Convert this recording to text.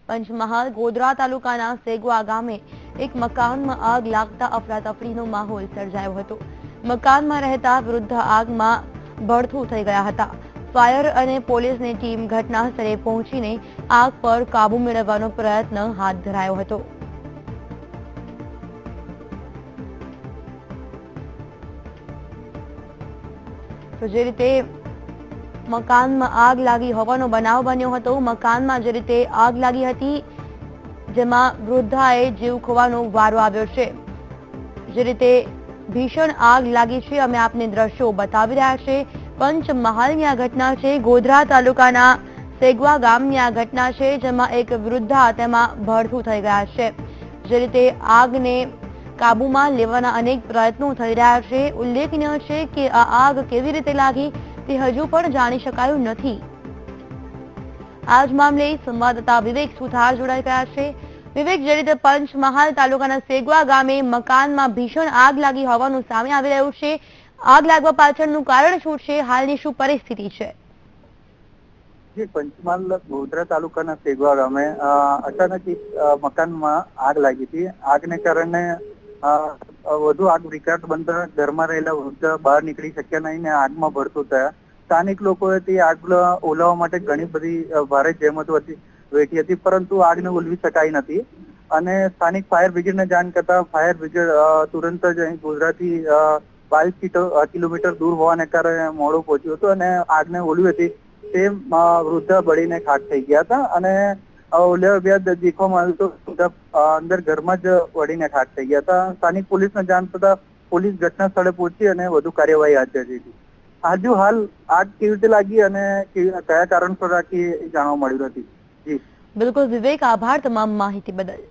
પંચમહાલ ગોધરા તાલુકાના સેગવા ગામે એક મકાનમાં આગ લાગતા અફરાતફરીનો માહોલ સર્જાયો હતો। મકાનમાં રહેતા વૃદ્ધ આગમાં ભડથું થઈ ગયા હતા। ફાયર અને પોલીસની ટીમ ઘટના સ્થળે પહોંચીને આગ પર કાબુ મેળવવાનો પ્રયત્ન હાથ ધરાયો હતો। તો જે રીતે મકાનમાં આગ લાગી હોવાનો બનાવ બન્યો હતો। મકાનમાં જે રીતે આગ લાગી હતી જેમાં વૃદ્ધાએ જીવ ખોવાનો વારો આવ્યો છે। જે રીતે ભીષણ આગ લાગી છે અમે આપને દ્રશ્યો બતાવી રહ્યા છે। પંચમહાલની આ ઘટના છે। ગોધરા તાલુકાના સેગવા ગામની આ ઘટના છે જેમાં એક વૃદ્ધા તેમાં ભડથું થઈ ગયા છે। જે રીતે આગને કાબુમાં લેવાના અનેક પ્રયત્નો થઈ રહ્યા છે। ઉલ્લેખનીય છે કે આ આગ કેવી રીતે લાગી તે હજુ પણ જાણી શકાયું નથી। આ જ મામલે સંવાદદાતા વિવેક સુથાર જોડાઈ ગયા છે। વિવેક, જે રીતે પંચમહાલ તાલુકાના સેગવા ગામે મકાનમાં ભીષણ આગ લાગી હોવાનું સામે આવી રહ્યું છે, આગ લાગવા પાછળનું કારણ શું છે? હાલની શું પરિસ્થિતિ છે? પંચમહાલ ગોધરા તાલુકાના સેગવા ગામે અચાનક એક મકાનમાં આગ લાગી હતી। આગને કારણે વધુ આગ વિકરાળ બનતા ઘરમાં રહેલા વૃદ્ધ બહાર નીકળી શક્યા નહીં ને આગમાં ભડથું થયા। સ્થાનિક લોકોએ તે આગ ઓલવવા માટે ઘણી બધી ભારે જહેમતો વેઠી હતી, પરંતુ આગને ઓલવી શકાઈ નથી અને સ્થાનિક ફાયર બ્રિગેડને જાણ કરતા ફાયર બ્રિગેડ તુરંત જ અહીં ગોધરાથી 22 કિલોમીટર દૂર હોવાને કારણે મોડું પહોંચ્યું હતું અને આગને ઓલવી હતી તે વૃદ્ધ બળીને ખાક થઈ ગયા હતા અને ઓલ્યા બાદ દેખવામાં આવ્યું તો અંદર ઘરમાં જ બળીને ખાક થઈ ગયા હતા। સ્થાનિક પોલીસને જાણ થતા પોલીસ ઘટના સ્થળે પહોંચી અને વધુ કાર્યવાહી હાથ ધરી હતી। હજુ હાલ આગ કેવી રીતે લાગી અને કયા કારણસર લાગી જાણવા મળ્યું નથી। જી બિલકુલ વિવેક, આભાર તમામ માહિતી બદલ।